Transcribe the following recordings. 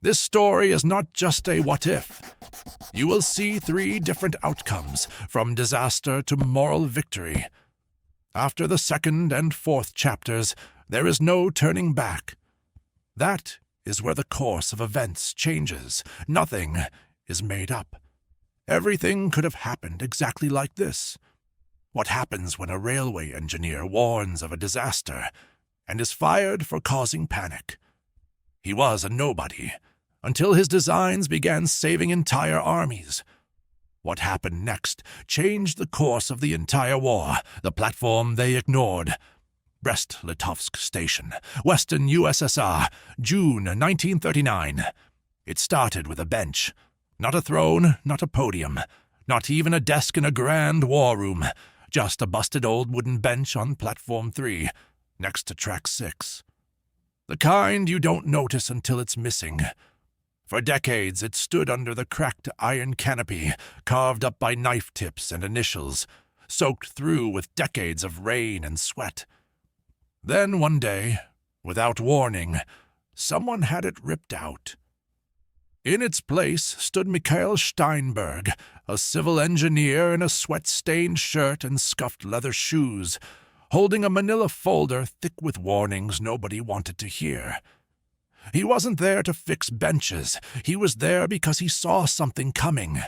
This story is not just a what-if. You will see 3 different outcomes, from disaster to moral victory. After the 2nd and 4th chapters, there is no turning back. That is where the course of events changes. Nothing is made up. Everything could have happened exactly like this. What happens when a railway engineer warns of a disaster and is fired for causing panic? He was a nobody, until his designs began saving entire armies. What happened next changed the course of the entire war, the platform they ignored. Brest-Litovsk Station, Western USSR, June 1939. It started with a bench. Not a throne, not a podium, not even a desk in a grand war room, just a busted old wooden bench on Platform 3, next to Track 6. The kind you don't notice until it's missing. For decades it stood under the cracked iron canopy, carved up by knife tips and initials, soaked through with decades of rain and sweat. Then one day, without warning, someone had it ripped out. In its place stood Mikhail Steinberg, a civil engineer in a sweat-stained shirt and scuffed leather shoes, holding a manila folder thick with warnings nobody wanted to hear. He wasn't there to fix benches. He was there because he saw something coming.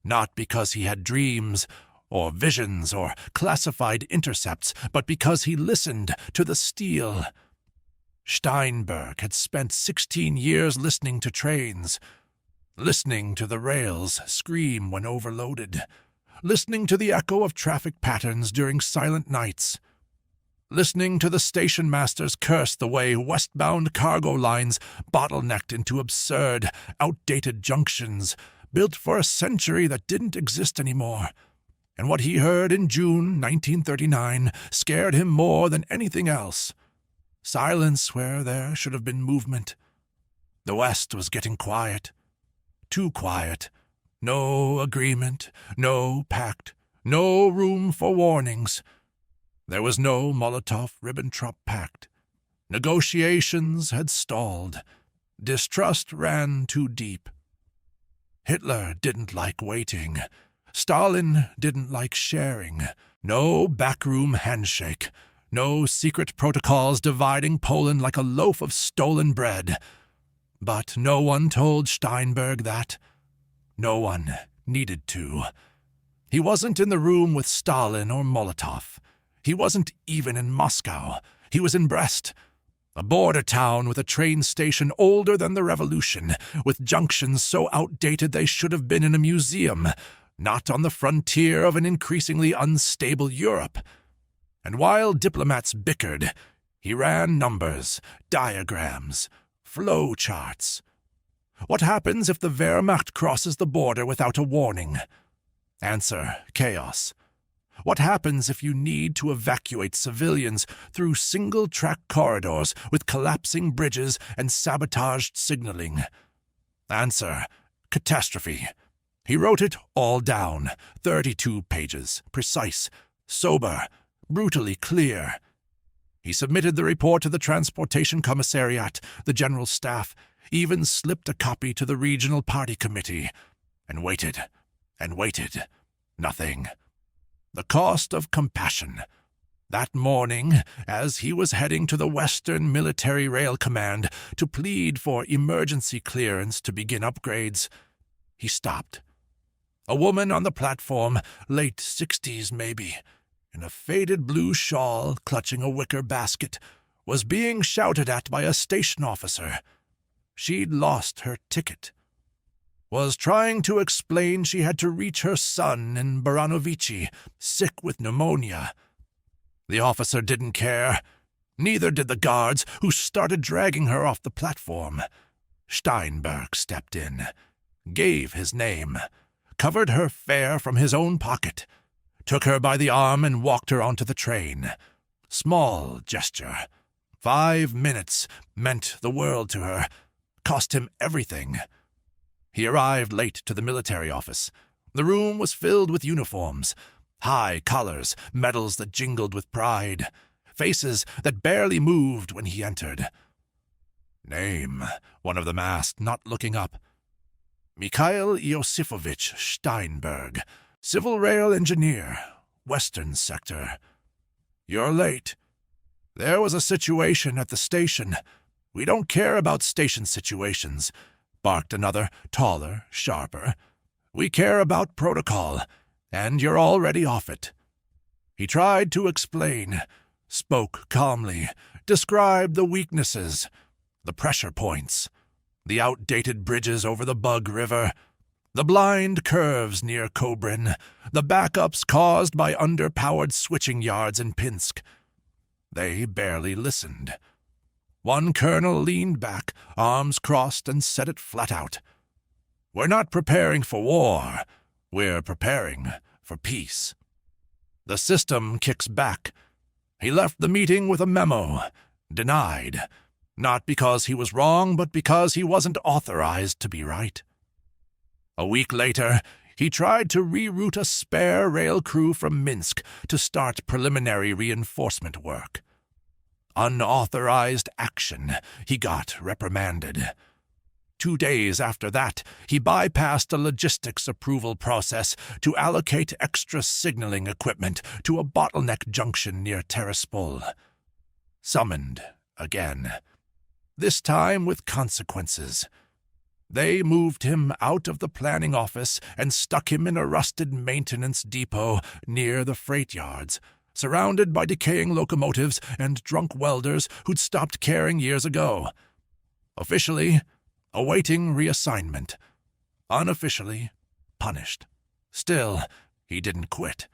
Not because he had dreams or visions or classified intercepts, but because he listened to the steel. Steinberg had spent 16 years listening to trains, listening to the rails scream when overloaded, listening to the echo of traffic patterns during silent nights, listening to the station masters curse the way westbound cargo lines bottlenecked into absurd, outdated junctions built for a century that didn't exist anymore. And what he heard in June 1939 scared him more than anything else. Silence where there should have been movement. The West was getting quiet. Too quiet. No agreement, no pact, no room for warnings. There was no Molotov-Ribbentrop Pact. Negotiations had stalled. Distrust ran too deep. Hitler didn't like waiting. Stalin didn't like sharing. No backroom handshake. No secret protocols dividing Poland like a loaf of stolen bread. But no one told Steinberg that. No one needed to. He wasn't in the room with Stalin or Molotov. He wasn't even in Moscow. He was in Brest, a border town with a train station older than the revolution, with junctions so outdated they should have been in a museum, not on the frontier of an increasingly unstable Europe. And while diplomats bickered, he ran numbers, diagrams, flow charts. What happens if the Wehrmacht crosses the border without a warning? Answer: chaos. What happens if you need to evacuate civilians through single-track corridors with collapsing bridges and sabotaged signaling? Answer: catastrophe. He wrote it all down, 32 pages, precise, sober, brutally clear. He submitted the report to the Transportation Commissariat, the General Staff, even slipped a copy to the Regional Party Committee, and waited, and waited. Nothing. The cost of compassion. That morning, as he was heading to the Western Military Rail Command to plead for emergency clearance to begin upgrades, he stopped. A woman on the platform, late 60s maybe, in a faded blue shawl clutching a wicker basket, was being shouted at by a station officer. She'd lost her ticket. Was trying to explain she had to reach her son in Baranovici, sick with pneumonia. The officer didn't care. Neither did the guards, who started dragging her off the platform. Steinberg stepped in, gave his name, covered her fare from his own pocket, took her by the arm and walked her onto the train. Small gesture. 5 minutes meant the world to her, cost him everything. He arrived late to the military office. The room was filled with uniforms, high collars, medals that jingled with pride, faces that barely moved when he entered. "Name," one of them asked, not looking up. "Mikhail Iosifovich Steinberg, Civil Rail Engineer, Western Sector. You're late. There was a situation at the station. We don't care about station situations," barked another, taller, sharper. "We care about protocol, and you're already off it." He tried to explain, spoke calmly, described the weaknesses, the pressure points, the outdated bridges over the Bug River, the blind curves near Kobrin, the backups caused by underpowered switching yards in Pinsk. They barely listened. One colonel leaned back, arms crossed, and said it flat out. "We're not preparing for war. We're preparing for peace." The system kicks back. He left the meeting with a memo. Denied. Not because he was wrong, but because he wasn't authorized to be right. A week later, he tried to reroute a spare rail crew from Minsk to start preliminary reinforcement work. Unauthorized action. He got reprimanded. 2 days after that, he bypassed a logistics approval process to allocate extra signaling equipment to a bottleneck junction near Tiraspol. Summoned again. This time with consequences. They moved him out of the planning office and stuck him in a rusted maintenance depot near the freight yards, surrounded by decaying locomotives and drunk welders who'd stopped caring years ago. Officially, awaiting reassignment. Unofficially, punished. Still, he didn't quit.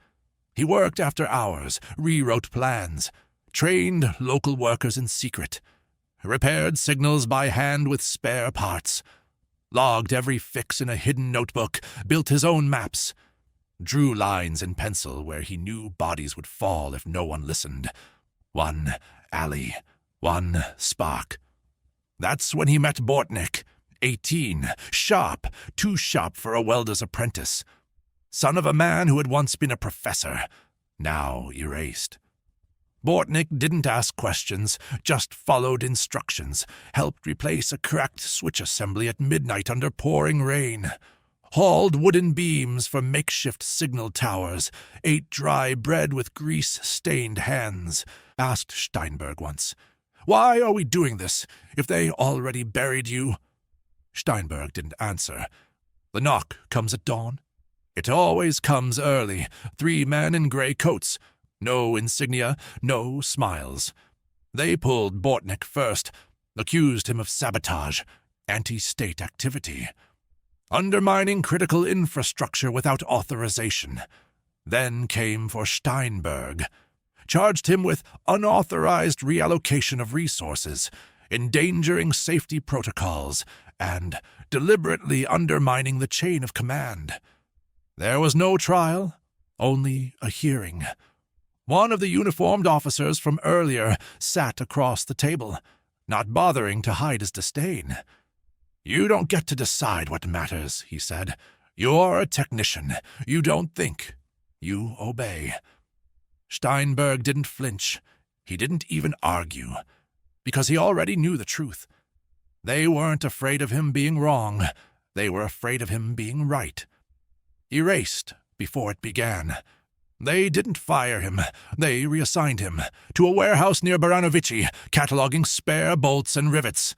He worked after hours, rewrote plans, trained local workers in secret, repaired signals by hand with spare parts, logged every fix in a hidden notebook, built his own maps, drew lines in pencil where he knew bodies would fall if no one listened. One alley, one spark. That's when he met Bortnik, 18, sharp, too sharp for a welder's apprentice. Son of a man who had once been a professor, now erased. Bortnik didn't ask questions, just followed instructions, helped replace a cracked switch assembly at midnight under pouring rain, hauled wooden beams for makeshift signal towers, ate dry bread with grease-stained hands, asked Steinberg once, "Why are we doing this, if they already buried you?" Steinberg didn't answer. The knock comes at dawn. It always comes early, 3 men in gray coats. No insignia, no smiles. They pulled Bortnik first, accused him of sabotage, anti-state activity, undermining critical infrastructure without authorization. Then came for Steinberg, charged him with unauthorized reallocation of resources, endangering safety protocols, and deliberately undermining the chain of command. There was no trial, only a hearing. One of the uniformed officers from earlier sat across the table, not bothering to hide his disdain. "You don't get to decide what matters," he said. "You're a technician. You don't think. You obey." Steinberg didn't flinch. He didn't even argue, because he already knew the truth. They weren't afraid of him being wrong. They were afraid of him being right. Erased before it began. They didn't fire him. They reassigned him to a warehouse near WWII, cataloging spare bolts and rivets.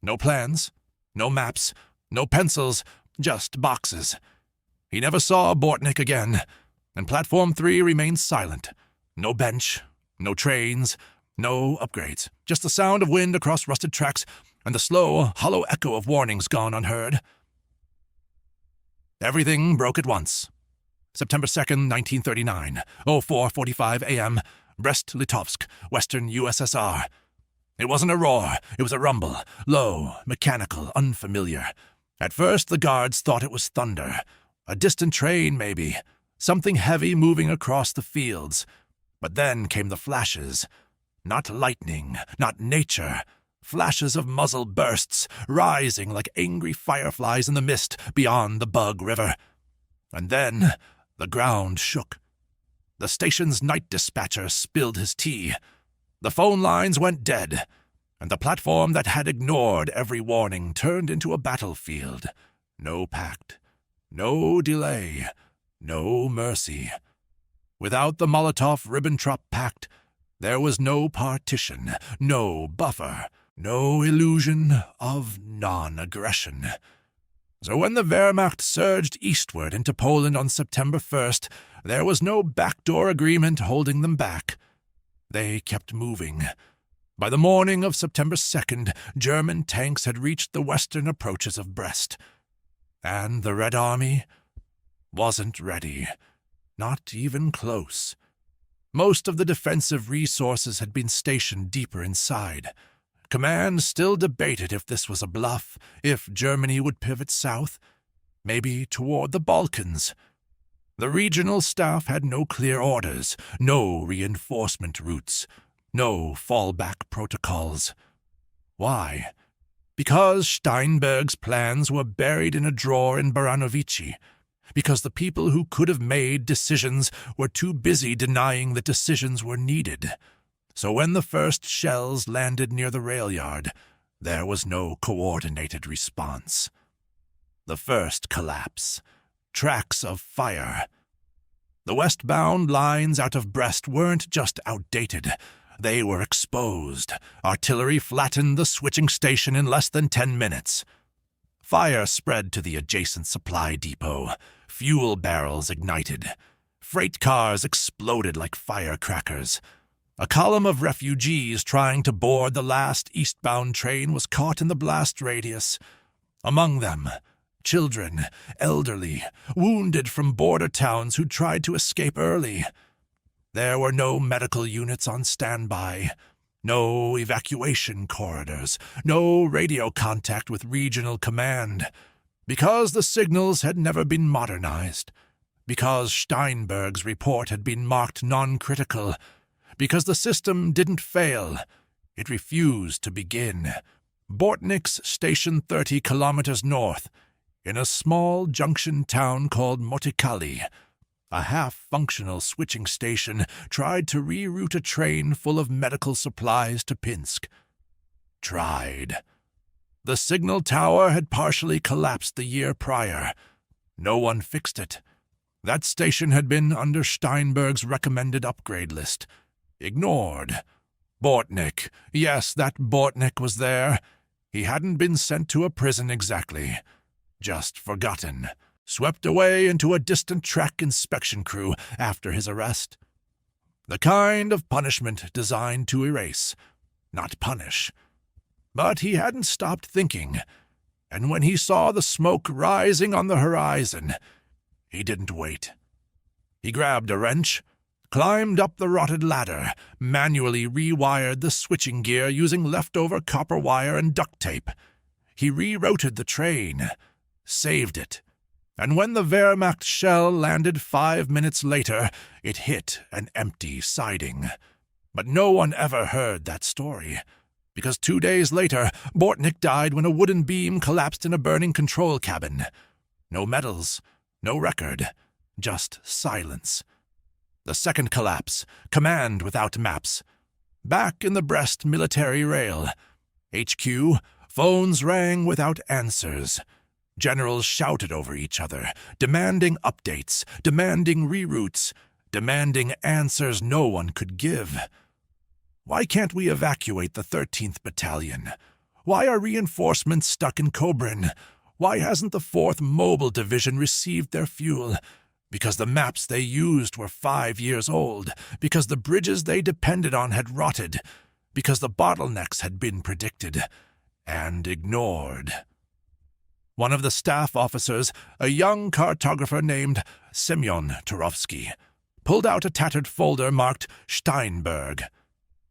No plans, no maps, no pencils, just boxes. He never saw Bortnik again, and Platform 3 remained silent. No bench, no trains, no upgrades. Just the sound of wind across rusted tracks and the slow, hollow echo of warnings gone unheard. Everything broke at once. September 2nd, 1939, 04:45 a.m., Brest-Litovsk, Western USSR. It wasn't a roar, it was a rumble, low, mechanical, unfamiliar. At first the guards thought it was thunder. A distant train, maybe. Something heavy moving across the fields. But then came the flashes. Not lightning, not nature. Flashes of muzzle bursts, rising like angry fireflies in the mist beyond the Bug River. And then the ground shook. The station's night dispatcher spilled his tea. The phone lines went dead. and the platform that had ignored every warning turned into a battlefield. No pact, no delay, no mercy. Without the Molotov-Ribbentrop Pact, there was no partition, no buffer, no illusion of non-aggression. So when the Wehrmacht surged eastward into Poland on September 1st, there was no backdoor agreement holding them back. They kept moving. By the morning of September 2nd, German tanks had reached the western approaches of Brest. And the Red Army wasn't ready. Not even close. Most of the defensive resources had been stationed deeper inside. Command still debated if this was a bluff, if Germany would pivot south, maybe toward the Balkans. The regional staff had no clear orders, no reinforcement routes, no fallback protocols. Why? Because Steinberg's plans were buried in a drawer in Baranovici. Because the people who could have made decisions were too busy denying that decisions were needed. So when the first shells landed near the rail yard, there was no coordinated response. The first collapse. Tracks of fire. The westbound lines out of Brest weren't just outdated. They were exposed. Artillery flattened the switching station in less than 10 minutes. Fire spread to the adjacent supply depot. Fuel barrels ignited. Freight cars exploded like firecrackers. A column of refugees trying to board the last eastbound train was caught in the blast radius. Among them, children, elderly, wounded from border towns who tried to escape early. There were no medical units on standby, no evacuation corridors, no radio contact with regional command, because the signals had never been modernized, because Steinberg's report had been marked non-critical, because the system didn't fail, it refused to begin. Bortnick's station 30 kilometers north, in a small junction town called Motikali, a half-functional switching station tried to reroute a train full of medical supplies to Pinsk. Tried. The signal tower had partially collapsed the year prior. No one fixed it. That station had been under Steinberg's recommended upgrade list. Ignored. Bortnick. Yes, that Bortnick was there. He hadn't been sent to a prison exactly. Just forgotten. Swept away into a distant track inspection crew after his arrest. The kind of punishment designed to erase, not punish. But he hadn't stopped thinking, and when he saw the smoke rising on the horizon, he didn't wait. He grabbed a wrench, climbed up the rotted ladder, manually rewired the switching gear using leftover copper wire and duct tape. He rerouted the train, saved it. And when the Wehrmacht shell landed 5 minutes later, it hit an empty siding. But no one ever heard that story, because 2 days later, Bortnick died when a wooden beam collapsed in a burning control cabin. No medals, no record, just silence. The second collapse, command without maps. Back in the Brest military rail. HQ, phones rang without answers. Generals shouted over each other, demanding updates, demanding reroutes, demanding answers no one could give. Why can't we evacuate the 13th Battalion? Why are reinforcements stuck in Kobrin? Why hasn't the 4th Mobile Division received their fuel? Because the maps they used were 5 years old, because the bridges they depended on had rotted, because the bottlenecks had been predicted and ignored. One of the staff officers, a young cartographer named Semyon Turovsky, pulled out a tattered folder marked Steinberg.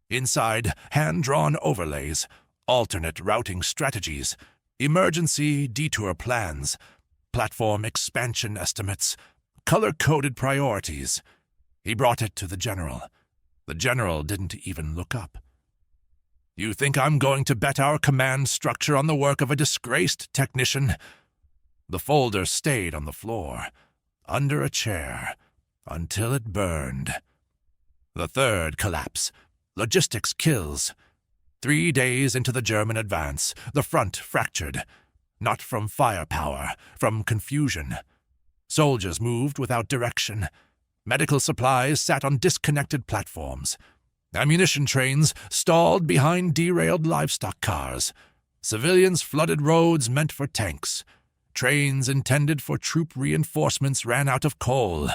Inside, hand-drawn overlays, alternate routing strategies, emergency detour plans, platform expansion estimates, color-coded priorities. He brought it to the general. The general didn't even look up. You think I'm going to bet our command structure on the work of a disgraced technician? The folder stayed on the floor, under a chair, until it burned. The third collapse. Logistics kills. 3 days into the German advance, the front fractured. Not from firepower, from confusion. Soldiers moved without direction. Medical supplies sat on disconnected platforms. Ammunition trains stalled behind derailed livestock cars. Civilians flooded roads meant for tanks. Trains intended for troop reinforcements ran out of coal.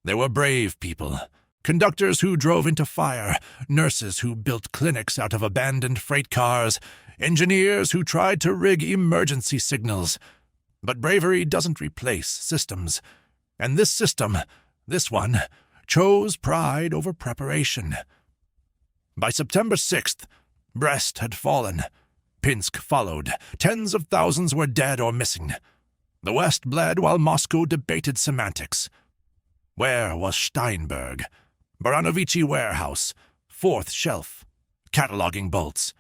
There were brave people. Conductors who drove into fire, nurses who built clinics out of abandoned freight cars, engineers who tried to rig emergency signals. But bravery doesn't replace systems. And this system, this one, chose pride over preparation. By September 6th, Brest had fallen. Pinsk followed. Tens of thousands were dead or missing. The West bled while Moscow debated semantics. Where was Steinberg? WWII warehouse, 4th shelf, cataloging bolts.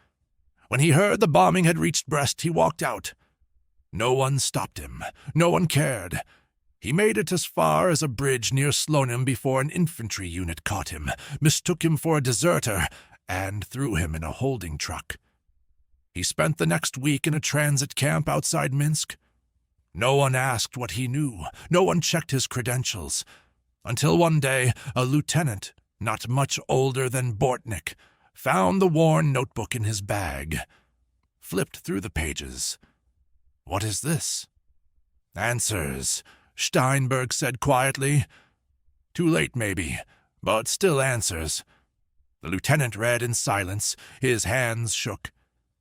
When he heard the bombing had reached Brest, he walked out. No one stopped him. No one cared. He made it as far as a bridge near Slonim before an infantry unit caught him, mistook him for a deserter, and threw him in a holding truck. He spent the next week in a transit camp outside Minsk. No one asked what he knew. No one checked his credentials. Until one day, a lieutenant, not much older than Bortnik, found the worn notebook in his bag, flipped through the pages. "What is this?" "Answers," Steinberg said quietly. "Too late, maybe, but still answers." The lieutenant read in silence. His hands shook.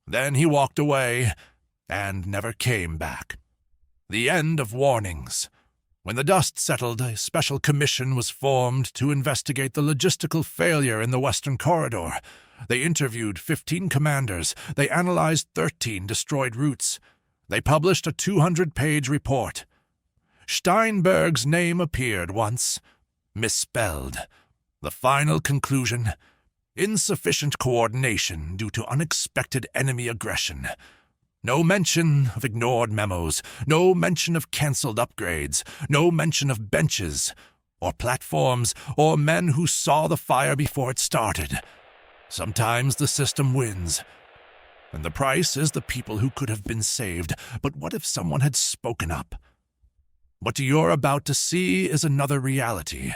Then he walked away and never came back. The end of warnings. When the dust settled, a special commission was formed to investigate the logistical failure in the Western Corridor. They interviewed 15 commanders. They analyzed 13 destroyed routes. They published a 200-page report. Steinberg's name appeared once, misspelled. The final conclusion: insufficient coordination due to unexpected enemy aggression. No mention of ignored memos, no mention of cancelled upgrades, no mention of benches, or platforms, or men who saw the fire before it started. Sometimes the system wins, and the price is the people who could have been saved. But what if someone had spoken up? What you're about to see is another reality.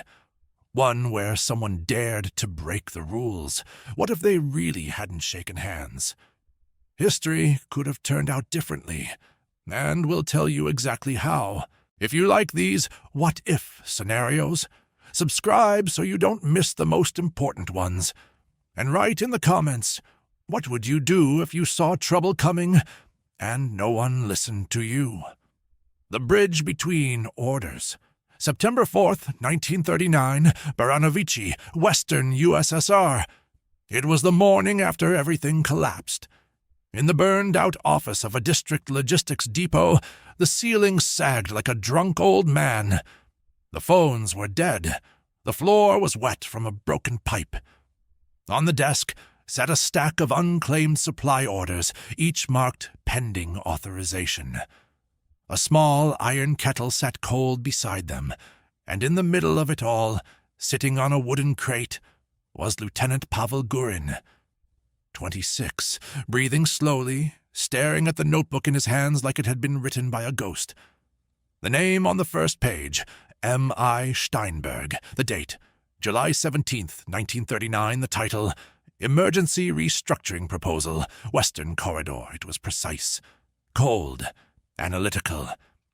One where someone dared to break the rules. What if they really hadn't shaken hands? History could have turned out differently, and we'll tell you exactly how. If you like these what-if scenarios, subscribe so you don't miss the most important ones. And write in the comments, what would you do if you saw trouble coming and no one listened to you? The Bridge Between Orders. September 4th, 1939, WWII, Western USSR. It was the morning after everything collapsed. In the burned-out office of a district logistics depot, the ceiling sagged like a drunk old man. The phones were dead. The floor was wet from a broken pipe. On the desk sat a stack of unclaimed supply orders, each marked pending authorization. A small iron kettle sat cold beside them, and in the middle of it all, sitting on a wooden crate, was Lieutenant Pavel Gurin. 26, breathing slowly, staring at the notebook in his hands like it had been written by a ghost. The name on the first page, M.I. Steinberg. The date, July 17th, 1939. The title, Emergency Restructuring Proposal, Western Corridor. It was precise, cold, analytical.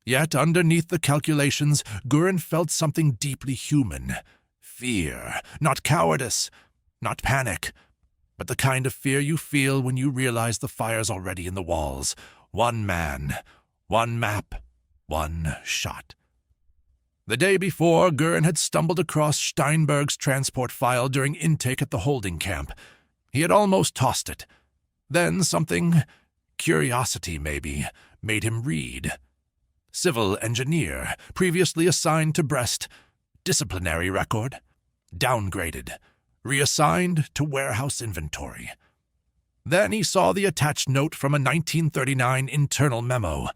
Yet underneath the calculations, Gurin felt something deeply human. Fear, not cowardice, not panic, but the kind of fear you feel when you realize the fire's already in the walls. One man, one map, one shot. The day before, Gurin had stumbled across Steinberg's transport file during intake at the holding camp. He had almost tossed it. Then something, curiosity maybe, made him read. Civil engineer, previously assigned to Brest. Disciplinary record. Downgraded. Reassigned to warehouse inventory. Then he saw the attached note from a 1939 internal memo.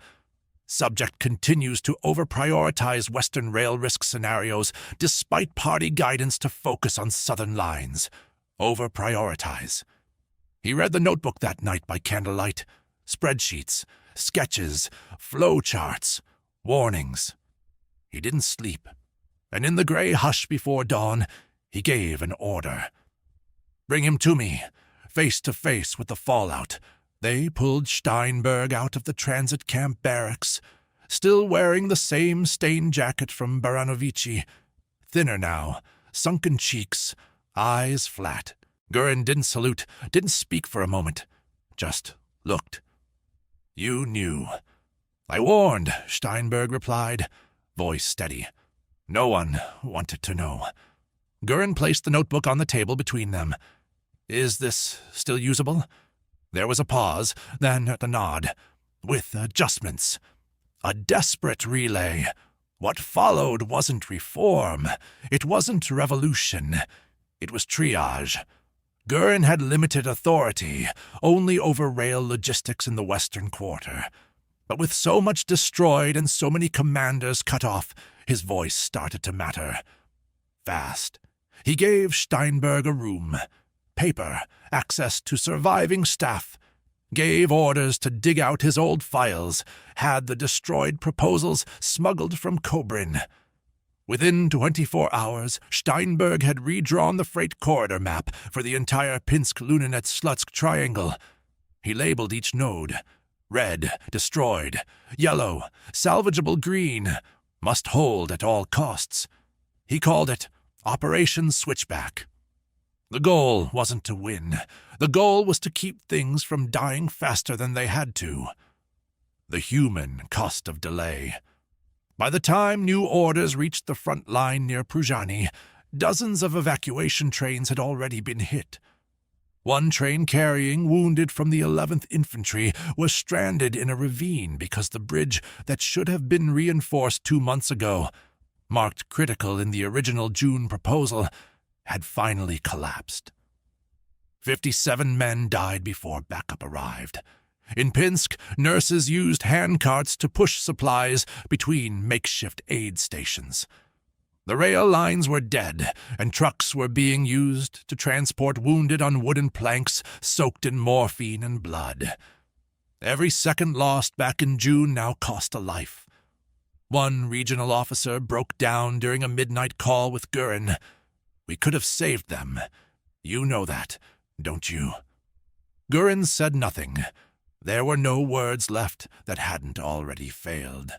Subject continues to over-prioritize Western rail risk scenarios despite party guidance to focus on Southern lines. Over-prioritize. He read the notebook that night by candlelight. Spreadsheets, sketches, flow charts, warnings. He didn't sleep, and in the gray hush before dawn, he gave an order. Bring him to me, face to face with the fallout. They pulled Steinberg out of the transit camp barracks, still wearing the same stained jacket from Baranovici, thinner now, sunken cheeks, eyes flat. Gurin didn't salute, didn't speak for a moment, just looked. You knew. I warned, Steinberg replied, voice steady. No one wanted to know. Gurin placed the notebook on the table between them. Is this still usable? There was a pause, then a nod, with adjustments. A desperate relay. What followed wasn't reform. It wasn't revolution. It was triage. Gurin had limited authority, only over rail logistics in the Western Quarter. But with so much destroyed and so many commanders cut off, his voice started to matter. Fast. He gave Steinberg a room, paper, access to surviving staff, gave orders to dig out his old files, had the destroyed proposals smuggled from Kobrin. Within 24 hours, Steinberg had redrawn the freight corridor map for the entire Pinsk-Lunenets-Slutsk triangle. He labeled each node. Red, destroyed. Yellow, salvageable green. Must hold at all costs. He called it Operation Switchback. The goal wasn't to win. The goal was to keep things from dying faster than they had to. The human cost of delay. By the time new orders reached the front line near Pruzhany, dozens of evacuation trains had already been hit. One train carrying wounded from the 11th Infantry was stranded in a ravine because the bridge that should have been reinforced 2 months ago, marked critical in the original June proposal, had finally collapsed. 57 men died before backup arrived. In Pinsk, nurses used handcarts to push supplies between makeshift aid stations. The rail lines were dead, and trucks were being used to transport wounded on wooden planks soaked in morphine and blood. Every second lost back in June now cost a life. One regional officer broke down during a midnight call with Gurin. We could have saved them. You know that, don't you? Gurin said nothing. There were no words left that hadn't already failed.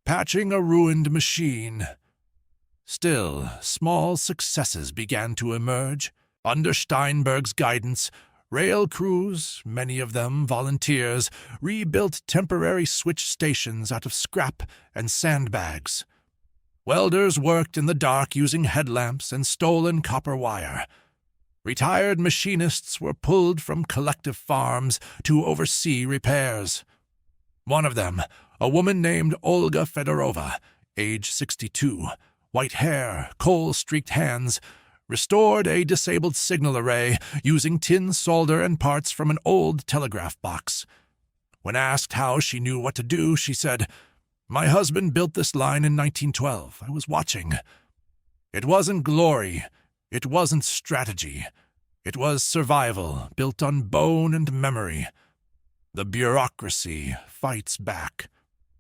Patching a ruined machine. Still, small successes began to emerge. Under Steinberg's guidance, rail crews, many of them volunteers, rebuilt temporary switch stations out of scrap and sandbags. Welders worked in the dark using headlamps and stolen copper wire. Retired machinists were pulled from collective farms to oversee repairs. One of them, a woman named Olga Fedorova, age 62, white hair, coal-streaked hands, restored a disabled signal array using tin solder and parts from an old telegraph box. When asked how she knew what to do, she said, "My husband built this line in 1912. I was watching. It wasn't glory. It wasn't strategy. It was survival, built on bone and memory. The bureaucracy fights back.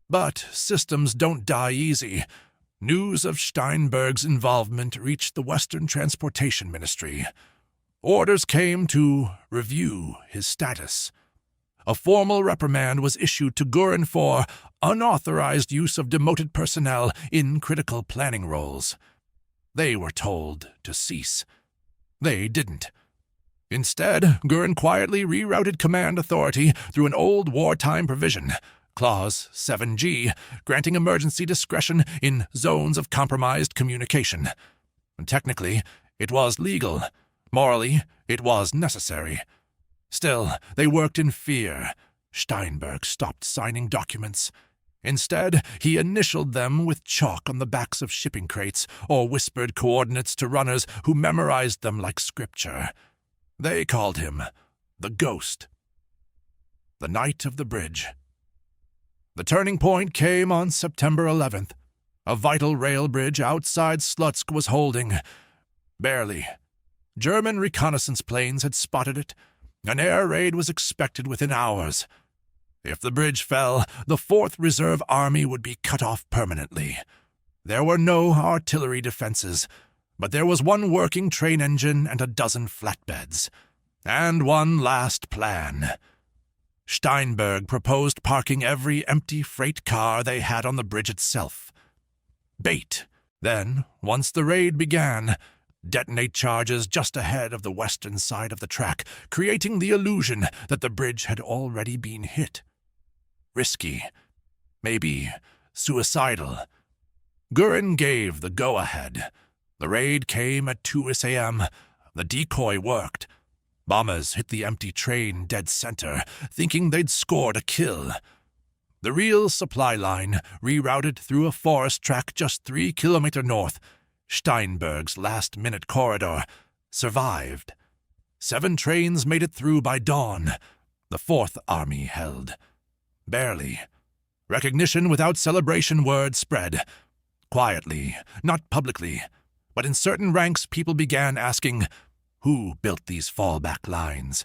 But systems don't die easy. News of Steinberg's involvement reached the Western Transportation Ministry. Orders came to review his status. A formal reprimand was issued to Gurin for unauthorized use of demoted personnel in critical planning roles. They were told to cease. They didn't. Instead, Gurin quietly rerouted command authority through an old wartime provision, Clause 7G, granting emergency discretion in zones of compromised communication. Technically, it was legal. Morally, it was necessary. Still, they worked in fear. Steinberg stopped signing documents. Instead, he initialed them with chalk on the backs of shipping crates or whispered coordinates to runners who memorized them like scripture. They called him the Ghost. The night of the bridge. The turning point came on September 11th. A vital rail bridge outside Slutsk was holding. Barely. German reconnaissance planes had spotted it. An air raid was expected within hours. If the bridge fell, the 4th Reserve Army would be cut off permanently. There were no artillery defenses, but there was one working train engine and a dozen flatbeds. And one last plan. Steinberg proposed parking every empty freight car they had on the bridge itself. Bait. Then, once the raid began, detonate charges just ahead of the western side of the track, creating the illusion that the bridge had already been hit. Risky. Maybe suicidal. Gurin gave the go-ahead. The raid came at 2 a.m. The decoy worked. Bombers hit the empty train dead center, thinking they'd scored a kill. The real supply line rerouted through a forest track just 3 kilometers north. Steinberg's last-minute corridor survived. 7 trains made it through by dawn. The 4th Army held. Barely. Recognition without celebration word spread. Quietly, not publicly, but in certain ranks people began asking, who built these fallback lines?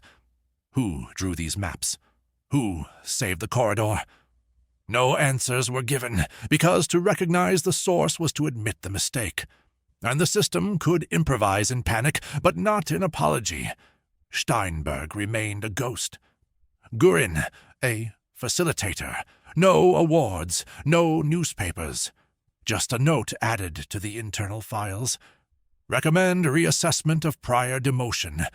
Who drew these maps? Who saved the corridor? No answers were given, because to recognize the source was to admit the mistake. And the system could improvise in panic, but not in apology. Steinberg remained a ghost. Gurin, a facilitator. No awards, no newspapers. Just a note added to the internal files. Recommend reassessment of prior demotion,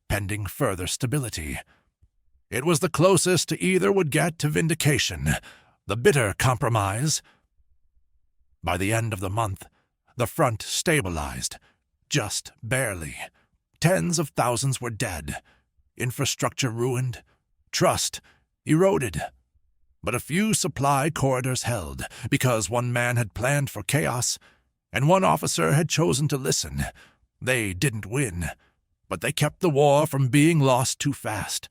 pending further stability. It was the closest either would get to vindication, the bitter compromise. By the end of the month, the front stabilized, just barely. Tens of thousands were dead, infrastructure ruined, trust eroded. But a few supply corridors held, because one man had planned for chaos, and one officer had chosen to listen. They didn't win, but they kept the war from being lost too fast.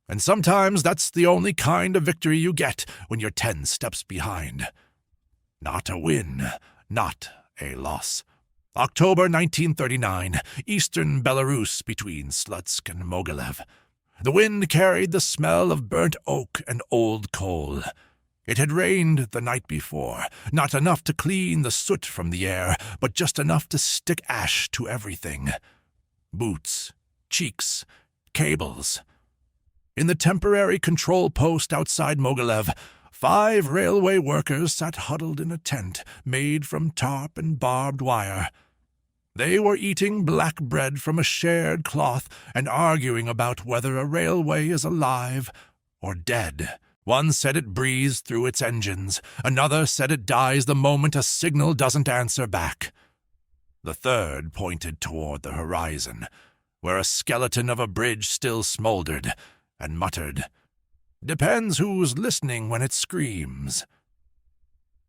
And sometimes that's the only kind of victory you get when you're 10 steps behind. Not a win, not a loss. October 1939, eastern Belarus between Slutsk and Mogilev. The wind carried the smell of burnt oak and old coal. It had rained the night before, not enough to clean the soot from the air, but just enough to stick ash to everything. Boots, cheeks, cables. In the temporary control post outside Mogilev, 5 railway workers sat huddled in a tent made from tarp and barbed wire. They were eating black bread from a shared cloth and arguing about whether a railway is alive or dead. One said it breathes through its engines. Another said it dies the moment a signal doesn't answer back. The third pointed toward the horizon, where a skeleton of a bridge still smoldered, and muttered, "Depends who's listening when it screams."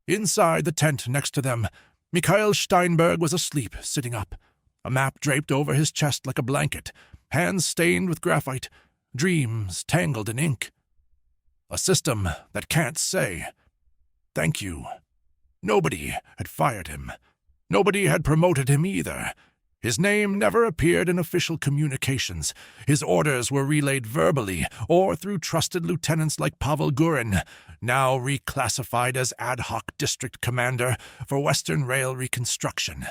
Inside the tent next to them, Mikhail Steinberg was asleep, sitting up, a map draped over his chest like a blanket, hands stained with graphite, dreams tangled in ink. A system that can't say, "Thank you." Nobody had fired him. Nobody had promoted him either. His name never appeared in official communications. His orders were relayed verbally or through trusted lieutenants like Pavel Gurin, now reclassified as ad hoc district commander for Western Rail reconstruction.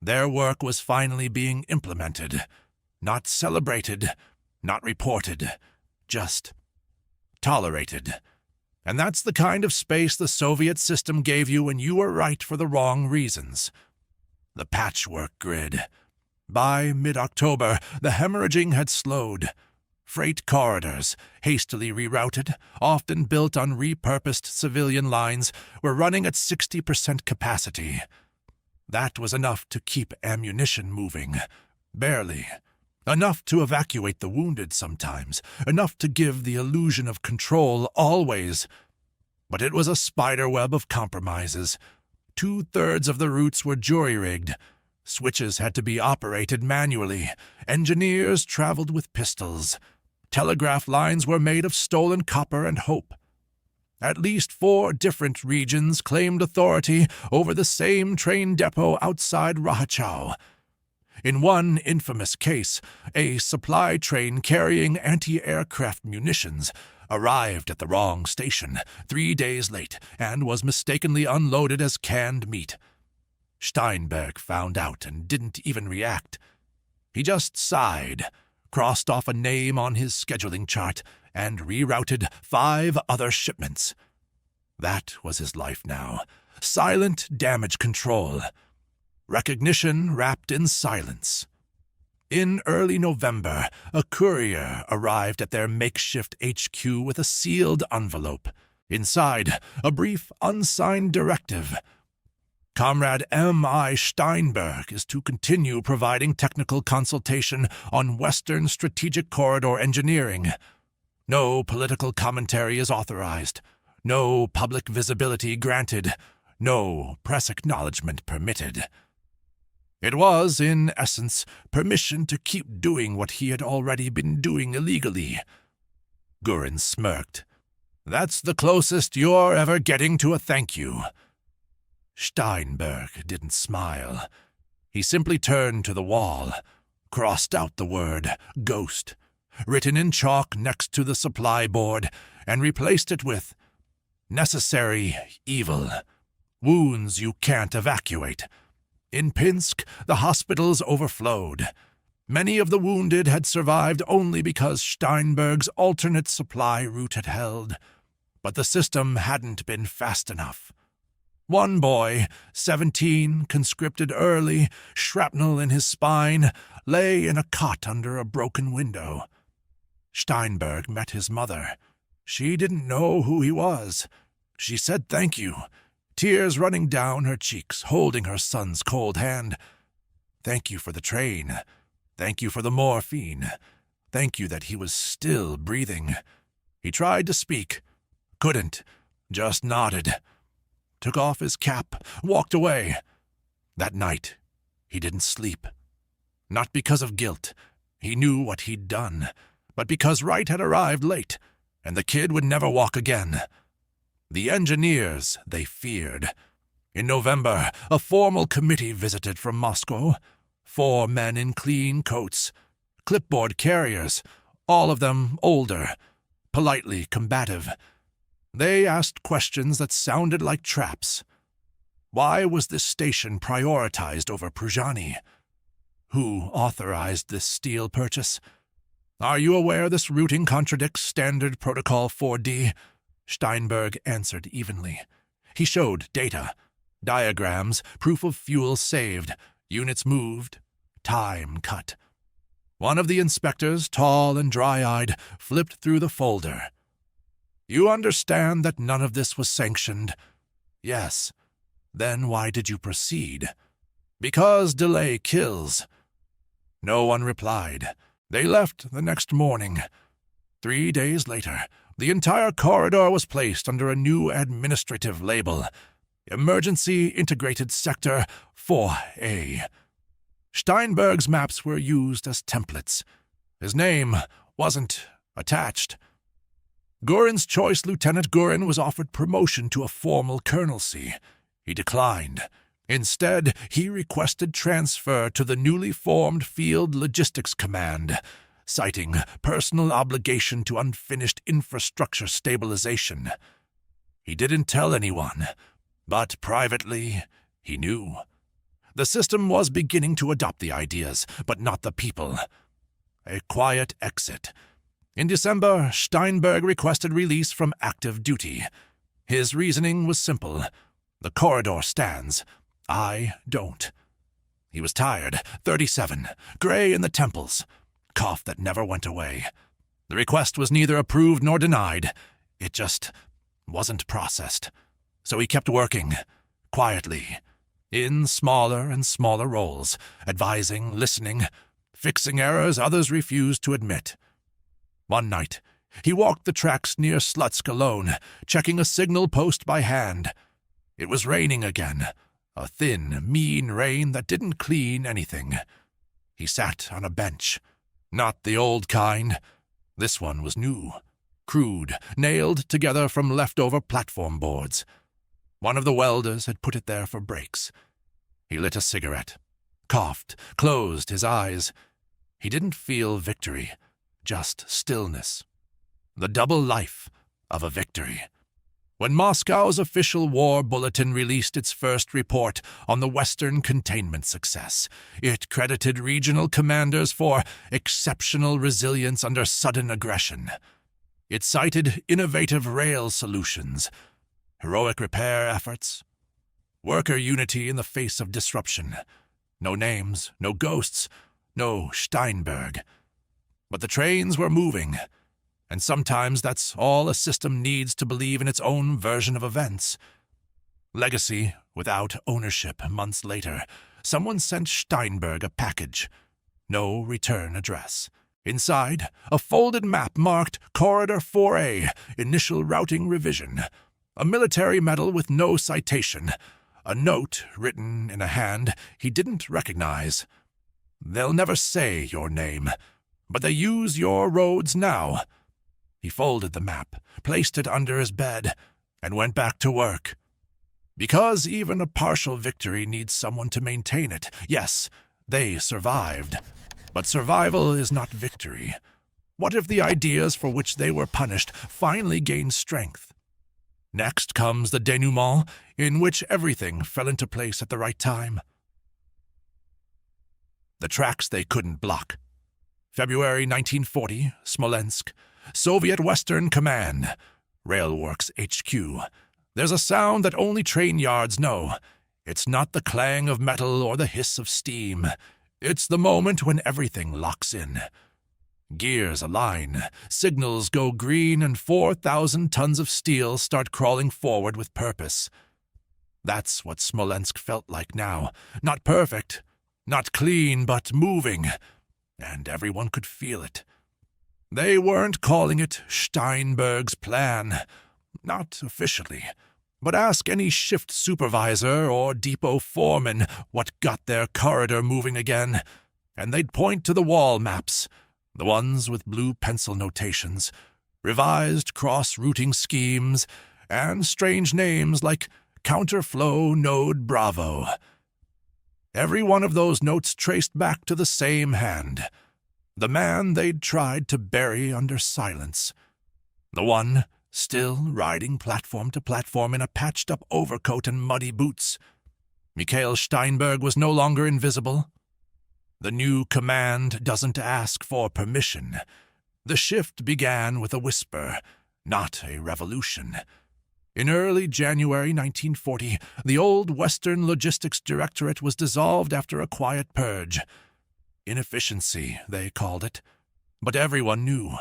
Their work was finally being implemented, not celebrated, not reported, just tolerated. And that's the kind of space the Soviet system gave you when you were right for the wrong reasons. The patchwork grid. By mid-October, the hemorrhaging had slowed. Freight corridors, hastily rerouted, often built on repurposed civilian lines, were running at 60% capacity. That was enough to keep ammunition moving. Barely. Enough to evacuate the wounded sometimes. Enough to give the illusion of control always. But it was a spiderweb of compromises. 2/3 of the routes were jury-rigged. Switches had to be operated manually. Engineers traveled with pistols. Telegraph lines were made of stolen copper and hope. At least 4 different regions claimed authority over the same train depot outside Rahachow. In one infamous case, a supply train carrying anti-aircraft munitions arrived at the wrong station 3 days late and was mistakenly unloaded as canned meat. Steinberg found out and didn't even react. He just sighed, crossed off a name on his scheduling chart, and rerouted 5 other shipments. That was his life now. Silent damage control. Recognition wrapped in silence. In early November, a courier arrived at their makeshift HQ with a sealed envelope. Inside, a brief, unsigned directive. Comrade M.I. Steinberg is to continue providing technical consultation on Western Strategic Corridor engineering. No political commentary is authorized. No public visibility granted. No press acknowledgement permitted. It was, in essence, permission to keep doing what he had already been doing illegally. Gurin smirked. That's the closest you're ever getting to a thank you. Steinberg didn't smile. He simply turned to the wall, crossed out the word ghost, written in chalk next to the supply board, and replaced it with necessary evil. Wounds you can't evacuate. In Pinsk, the hospitals overflowed. Many of the wounded had survived only because Steinberg's alternate supply route had held, but the system hadn't been fast enough. One boy, 17, conscripted early, shrapnel in his spine, lay in a cot under a broken window. Steinberg met his mother. She didn't know who he was. She said thank you, tears running down her cheeks, holding her son's cold hand. Thank you for the train. Thank you for the morphine. Thank you that he was still breathing. He tried to speak. Couldn't. Just nodded. Took off his cap, walked away. That night, he didn't sleep. Not because of guilt. He knew what he'd done. But because Wright had arrived late, and the kid would never walk again. The engineers they feared. In November, a formal committee visited from Moscow. 4 men in clean coats, clipboard carriers, all of them older, politely combative. They asked questions that sounded like traps. Why was this station prioritized over Pruzhany? Who authorized this steel purchase? Are you aware this routing contradicts Standard Protocol 4D? Steinberg answered evenly. He showed data, diagrams, proof of fuel saved, units moved, time cut. One of the inspectors, tall and dry-eyed, flipped through the folder. You understand that none of this was sanctioned? Yes. Then why did you proceed? Because delay kills. No one replied. They left the next morning. 3 days later, the entire corridor was placed under a new administrative label. Emergency Integrated Sector 4A. Steinberg's maps were used as templates. His name wasn't attached. Gurin's choice, Lieutenant Gurin, was offered promotion to a formal colonelcy. He declined. Instead, he requested transfer to the newly formed Field Logistics Command, citing personal obligation to unfinished infrastructure stabilization. He didn't tell anyone, but privately, he knew. The system was beginning to adopt the ideas, but not the people. A quiet exit. In December, Steinberg requested release from active duty. His reasoning was simple. The corridor stands. I don't. He was tired, 37, gray in the temples, cough that never went away. The request was neither approved nor denied. It just wasn't processed. So he kept working, quietly, in smaller and smaller roles, advising, listening, fixing errors others refused to admit. One night, he walked the tracks near Slutsk alone, checking a signal post by hand. It was raining again, a thin, mean rain that didn't clean anything. He sat on a bench. Not the old kind. This one was new, crude, nailed together from leftover platform boards. One of the welders had put it there for brakes. He lit a cigarette. coughed, closed his eyes. He didn't feel victory, just stillness. The double life of a victory. When Moscow's official war bulletin released its first report on the Western containment success, it credited regional commanders for exceptional resilience under sudden aggression. It cited innovative rail solutions, heroic repair efforts, worker unity in the face of disruption. No names, no ghosts, no Steinberg. But the trains were moving, and sometimes that's all a system needs to believe in its own version of events. Legacy without ownership. Months later, someone sent Steinberg a package. No return address. Inside, a folded map marked Corridor 4A, Initial Routing Revision. A military medal with no citation. A note written in a hand he didn't recognize. They'll never say your name, but they use your roads now. He folded the map, placed it under his bed, and went back to work. Because even a partial victory needs someone to maintain it. Yes, they survived. But survival is not victory. What if the ideas for which they were punished finally gained strength? Next comes the denouement, in which everything fell into place at the right time. The tracks they couldn't block. February 1940, Smolensk. Soviet Western Command, Railworks HQ. There's a sound that only train yards know. It's not the clang of metal or the hiss of steam. It's the moment when everything locks in. Gears align, signals go green, and 4,000 tons of steel start crawling forward with purpose. That's what Smolensk felt like now. Not perfect, not clean, but moving. And everyone could feel it. They weren't calling it Steinberg's plan. Not officially. But ask any shift supervisor or depot foreman what got their corridor moving again, and they'd point to the wall maps, the ones with blue pencil notations, revised cross-routing schemes, and strange names like Counterflow Node Bravo. Every one of those notes traced back to the same hand. The man they'd tried to bury under silence. The one still riding platform to platform in a patched-up overcoat and muddy boots. Mikhail Steinberg was no longer invisible. The new command doesn't ask for permission. The shift began with a whisper, not a revolution. In early January 1940, the old Western Logistics Directorate was dissolved after a quiet purge. Inefficiency, they called it. But everyone knew.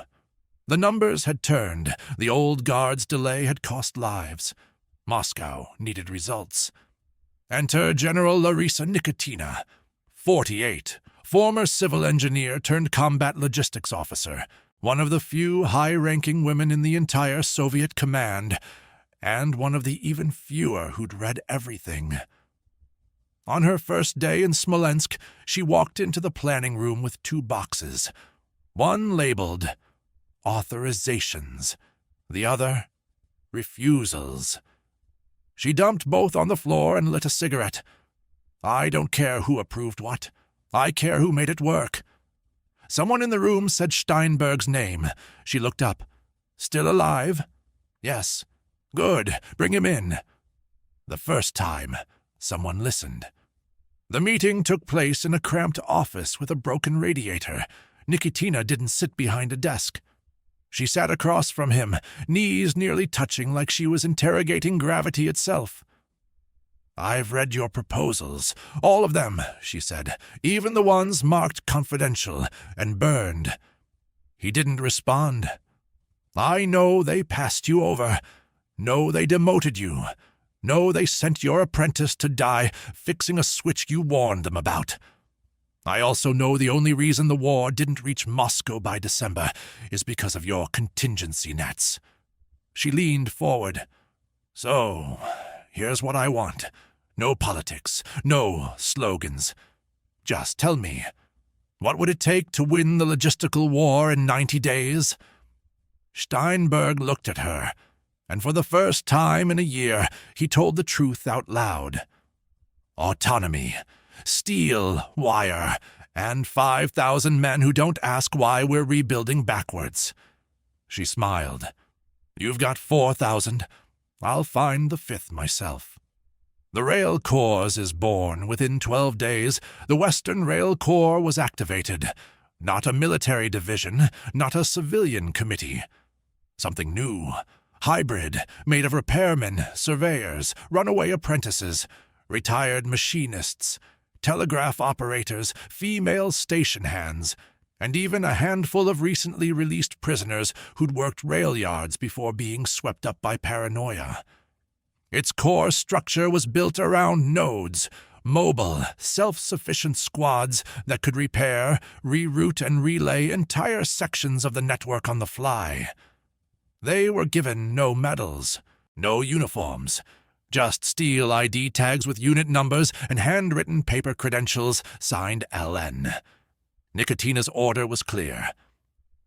The numbers had turned. The old guard's delay had cost lives. Moscow needed results. Enter General Larisa Nikitina, 48, former civil engineer turned combat logistics officer, one of the few high-ranking women in the entire Soviet command, and one of the even fewer who'd read everything. On her first day in Smolensk, she walked into the planning room with 2 boxes. One labeled authorizations, the other refusals. She dumped both on the floor and lit a cigarette. I don't care who approved what. I care who made it work. Someone in the room said Steinberg's name. She looked up. Still alive? Yes. Good. Bring him in. The first time, someone listened. The meeting took place in a cramped office with a broken radiator. Nikitina didn't sit behind a desk. She sat across from him, knees nearly touching like she was interrogating gravity itself. I've read your proposals, all of them, she said, even the ones marked confidential and burned. He didn't respond. I know they passed you over. Know they demoted you. Know they sent your apprentice to die fixing a switch you warned them about. I also know the only reason the war didn't reach Moscow by December is because of your contingency nets. She leaned forward. So, here's what I want. No politics, no slogans. Just tell me, what would it take to win the logistical war in 90 days? Steinberg looked at her, and for the first time in a year, he told the truth out loud. Autonomy. steel, wire, and 5,000 men who don't ask why we're rebuilding backwards." She smiled. "You've got 4,000. I'll find the 5th myself." The Rail Corps is born. Within 12 days, the Western Rail Corps was activated. Not a military division, not a civilian committee. Something new, hybrid, made of repairmen, surveyors, runaway apprentices, retired machinists, telegraph operators, female station hands, and even a handful of recently released prisoners who'd worked rail yards before being swept up by paranoia. Its core structure was built around nodes, mobile, self-sufficient squads that could repair, reroute, and relay entire sections of the network on the fly. They were given no medals, no uniforms, just steel ID tags with unit numbers and handwritten paper credentials signed LN. Nicotina's order was clear.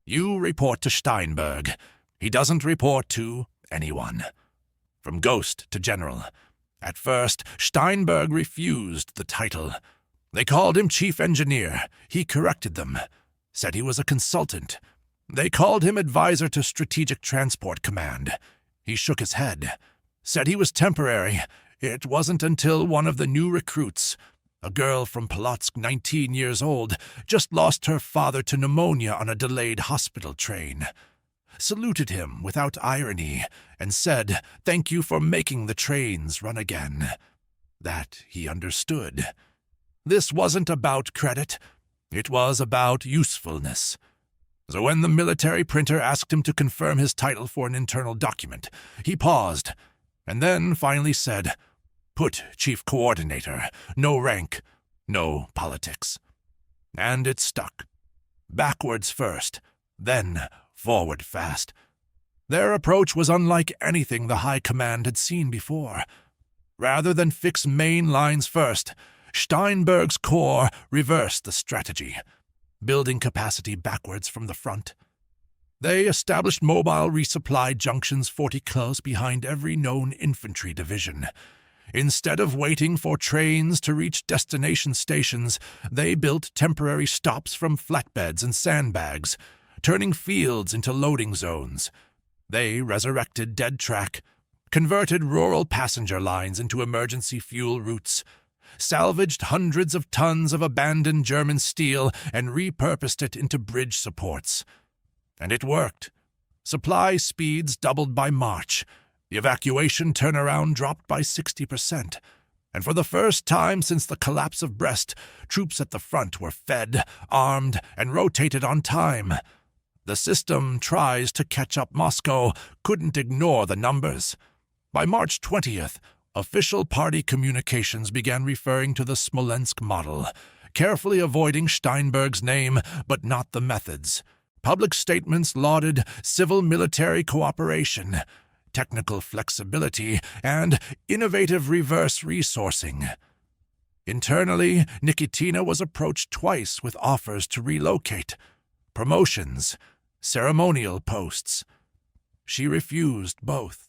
You report to Steinberg. He doesn't report to anyone. From Ghost to General. At first, Steinberg refused the title. They called him Chief Engineer. He corrected them. Said he was a consultant. They called him Advisor to Strategic Transport Command. He shook his head. Said he was temporary. It wasn't until one of the new recruits, a girl from Polotsk, 19 years old, just lost her father to pneumonia on a delayed hospital train. Saluted him without irony and said, "Thank you for making the trains run again." That he understood. This wasn't about credit. It was about usefulness. So when the military printer asked him to confirm his title for an internal document, he paused, and then finally said, "Put Chief Coordinator, no rank, no politics." And it stuck. Backwards first, then forward fast. Their approach was unlike anything the High Command had seen before. Rather than fix main lines first, Steinberg's Corps reversed the strategy, building capacity backwards from the front. They established mobile resupply junctions 40 km behind every known infantry division. Instead of waiting for trains to reach destination stations, they built temporary stops from flatbeds and sandbags, turning fields into loading zones. They resurrected dead track, converted rural passenger lines into emergency fuel routes, salvaged hundreds of tons of abandoned German steel and repurposed it into bridge supports. And it worked. Supply speeds doubled by March. The evacuation turnaround dropped by 60%. And for the first time since the collapse of Brest, troops at the front were fed, armed, and rotated on time. The system tries to catch up Moscow, couldn't ignore the numbers. By March 20th, official party communications began referring to the Smolensk model, carefully avoiding Steinberg's name, but not the methods. Public statements lauded civil-military cooperation, technical flexibility, and innovative reverse resourcing. Internally, Nikitina was approached twice with offers to relocate, promotions, ceremonial posts. She refused both.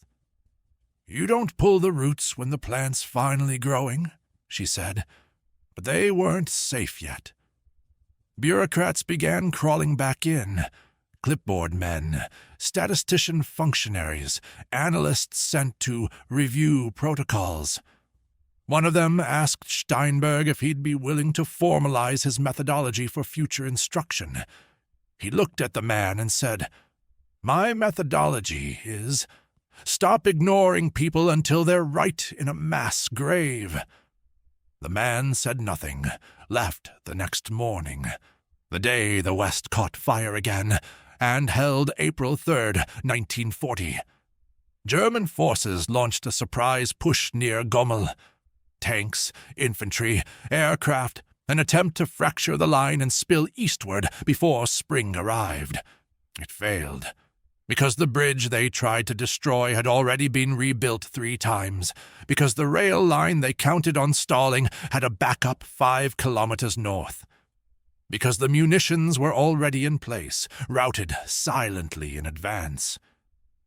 "You don't pull the roots when the plant's finally growing," she said, but they weren't safe yet. Bureaucrats began crawling back in. Clipboard men, statistician functionaries, analysts sent to review protocols. One of them asked Steinberg if he'd be willing to formalize his methodology for future instruction. He looked at the man and said, "My methodology is stop ignoring people until they're right in a mass grave." The man said nothing, left the next morning, the day the West caught fire again, and held April 3rd, 1940. German forces launched a surprise push near Gommel. Tanks, infantry, aircraft, an attempt to fracture the line and spill eastward before spring arrived. It failed, because the bridge they tried to destroy had already been rebuilt 3 times, because the rail line they counted on stalling had a backup 5 kilometers north, because the munitions were already in place, routed silently in advance,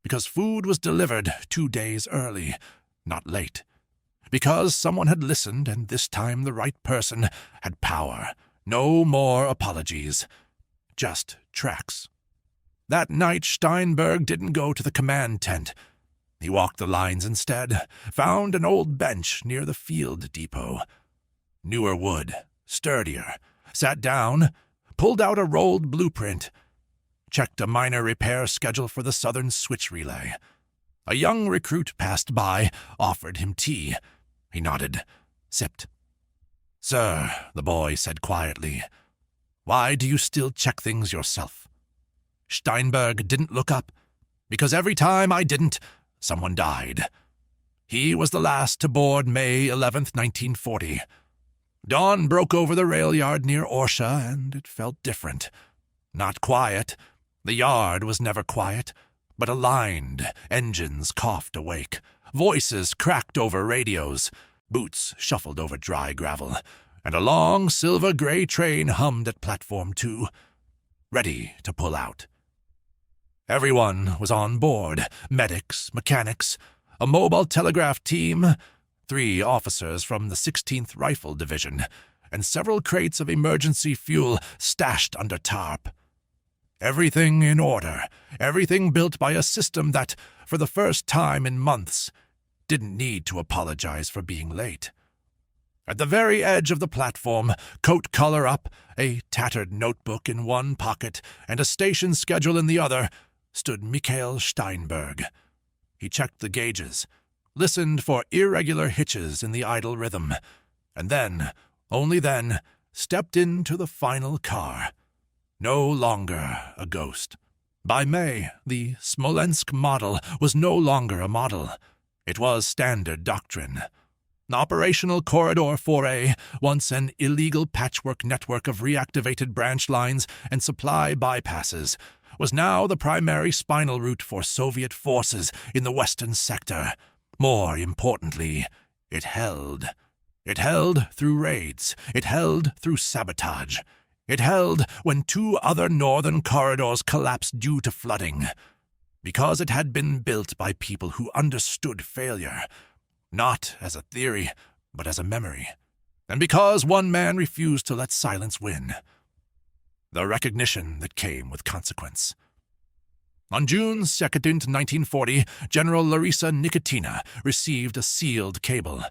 because food was delivered 2 days early, not late, because someone had listened, and this time the right person had power. No more apologies. Just tracks. That night, Steinberg didn't go to the command tent. He walked the lines instead, found an old bench near the field depot. Newer wood, sturdier, sat down, pulled out a rolled blueprint, checked a minor repair schedule for the southern switch relay. A young recruit passed by, offered him tea. He nodded, sipped. "Sir," the boy said quietly, "why do you still check things yourself?" Steinberg didn't look up, because every time I didn't, someone died. He was the last to board May 11th, 1940. Dawn broke over the rail yard near Orsha, and it felt different. Not quiet. The yard was never quiet, but aligned. Engines coughed awake. Voices cracked over radios. Boots shuffled over dry gravel, and a long silver-gray train hummed at Platform 2, ready to pull out. Everyone was on board, medics, mechanics, a mobile telegraph team, 3 officers from the 16th Rifle Division, and several crates of emergency fuel stashed under tarp. Everything in order, everything built by a system that, for the first time in months, didn't need to apologize for being late. At the very edge of the platform, coat collar up, a tattered notebook in one pocket and a station schedule in the other, stood Mikhail Steinberg. He checked the gauges, listened for irregular hitches in the idle rhythm, and then, only then, stepped into the final car. No longer a ghost. By May, the Smolensk model was no longer a model. It was standard doctrine. Operational Corridor 4A, once an illegal patchwork network of reactivated branch lines and supply bypasses, was now the primary spinal route for Soviet forces in the Western Sector. More importantly, it held. It held through raids. It held through sabotage. It held when 2 other northern corridors collapsed due to flooding. Because it had been built by people who understood failure, not as a theory, but as a memory. And because one man refused to let silence win. The recognition that came with consequence. On June 2nd, 1940, General Larisa Nikitina received a sealed cable,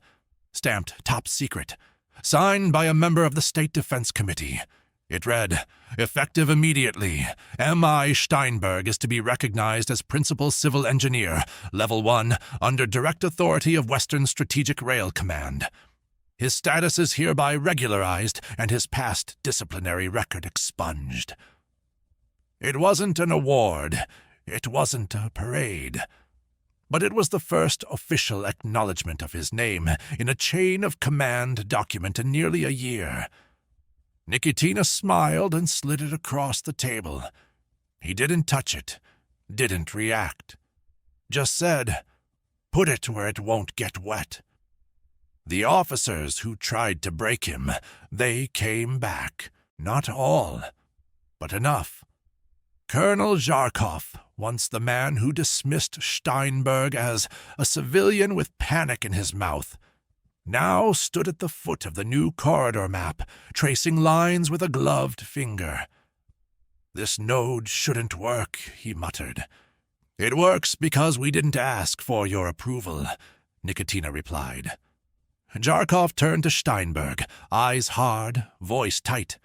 stamped top secret, signed by a member of the State Defense Committee. It read, "Effective immediately. M.I. Steinberg is to be recognized as Principal Civil Engineer, Level 1, under direct authority of Western Strategic Rail Command. His status is hereby regularized and his past disciplinary record expunged." It wasn't an award. It wasn't a parade. But it was the first official acknowledgement of his name in a chain of command document in nearly a year. Nikitina smiled and slid it across the table. He didn't touch it, didn't react. Just said, "Put it where it won't get wet." The officers who tried to break him, they came back. Not all, but enough. Colonel Zharkov, once the man who dismissed Steinberg as a civilian with panic in his mouth, now stood at the foot of the new corridor map, tracing lines with a gloved finger. "This node shouldn't work," he muttered. "It works because we didn't ask for your approval," Nikitina replied. Zharkov turned to Steinberg, eyes hard, voice tight.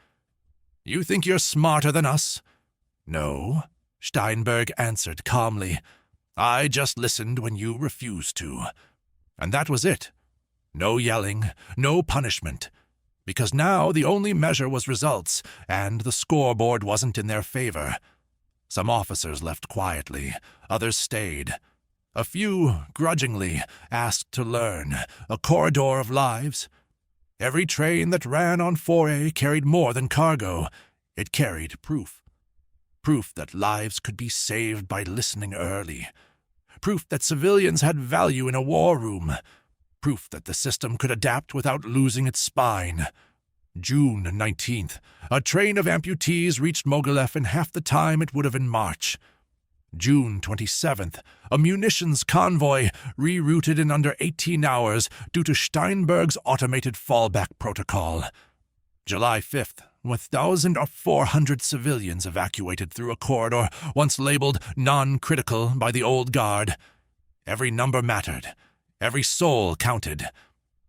"You think you're smarter than us?" "No," Steinberg answered calmly. "I just listened when you refused to. And that was it. No yelling, no punishment, because now the only measure was results, and the scoreboard wasn't in their favor. Some officers left quietly, others stayed. A few, grudgingly, asked to learn, a corridor of lives. Every train that ran on 4A carried more than cargo. It carried proof. Proof that lives could be saved by listening early. Proof that civilians had value in a war room. Proof that the system could adapt without losing its spine. June 19th, a train of amputees reached Mogilev in half the time it would have in March. June 27th, a munitions convoy rerouted in under 18 hours due to Steinberg's automated fallback protocol. July 5th, 1,400 civilians evacuated through a corridor once labeled non-critical by the old guard. Every number mattered. Every soul counted.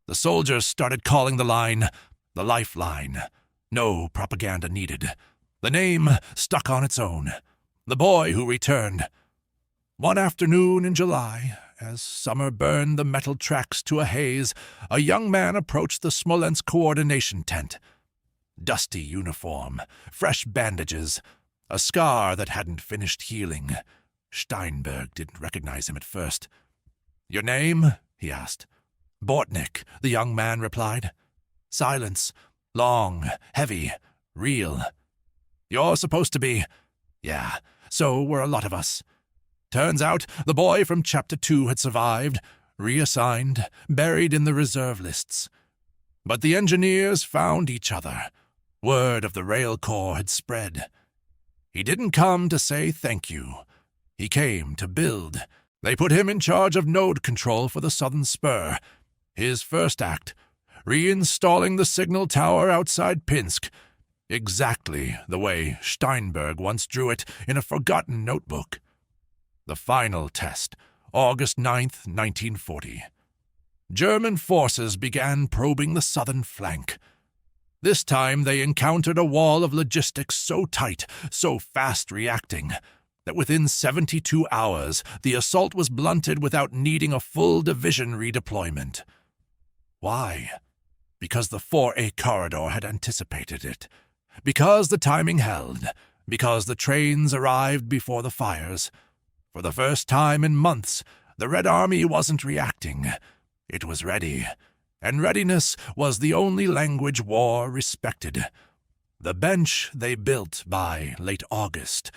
The soldiers started calling the line the lifeline. No propaganda needed. The name stuck on its own. The boy who returned. One afternoon in July, as summer burned the metal tracks to a haze, a young man approached the Smolensk coordination tent. Dusty uniform, fresh bandages, a scar that hadn't finished healing. Steinberg didn't recognize him at first. "Your name?" he asked. "Bortnik," the young man replied. Silence. Long, heavy, real. "You're supposed to be—" "Yeah, so were a lot of us." Turns out the boy from Chapter 2 had survived, reassigned, buried in the reserve lists. But the engineers found each other. Word of the rail corps had spread. He didn't come to say thank you. He came to build. They put him in charge of node control for the Southern Spur. His first act, reinstalling the signal tower outside Pinsk, exactly the way Steinberg once drew it in a forgotten notebook. The final test, August 9th, 1940. German forces began probing the southern flank. This time they encountered a wall of logistics so tight, so fast-reacting, that within 72 hours the assault was blunted without needing a full division redeployment. Why? Because the 4A corridor had anticipated it. Because the timing held. Because the trains arrived before the fires. For the first time in months, the Red Army wasn't reacting. It was ready. And readiness was the only language war respected. The bench they built by late August.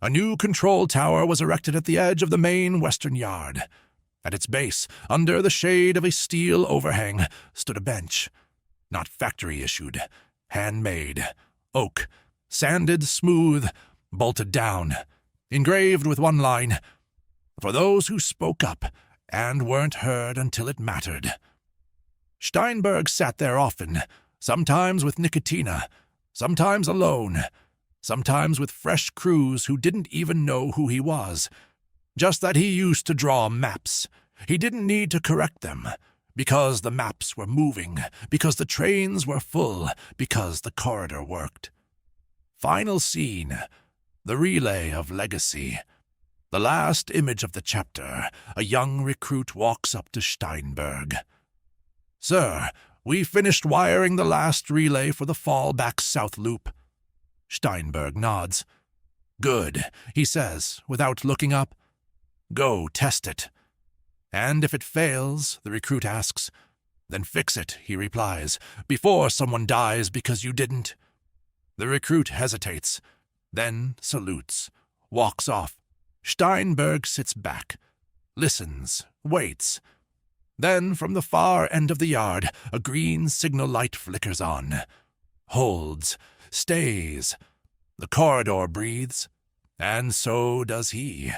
A new control tower was erected at the edge of the main western yard. At its base, under the shade of a steel overhang, stood a bench. Not factory-issued. Handmade. Oak. Sanded smooth. Bolted down. Engraved with one line, "For those who spoke up and weren't heard until it mattered." Steinberg sat there often, sometimes with Nicotina, sometimes alone, sometimes with fresh crews who didn't even know who he was. Just that he used to draw maps. He didn't need to correct them, because the maps were moving, because the trains were full, because the corridor worked. Final scene. The relay of legacy. The last image of the chapter. A young recruit walks up to Steinberg. "Sir, we finished wiring the last relay for the fallback south loop." Steinberg nods. "Good," he says, without looking up. "Go test it." "And if it fails," the recruit asks. "Then fix it," he replies, "before someone dies because you didn't." The recruit hesitates, then salutes, walks off. Steinberg sits back, listens, waits. Then, from the far end of the yard, a green signal light flickers on. Holds, stays. The corridor breathes, and so does he.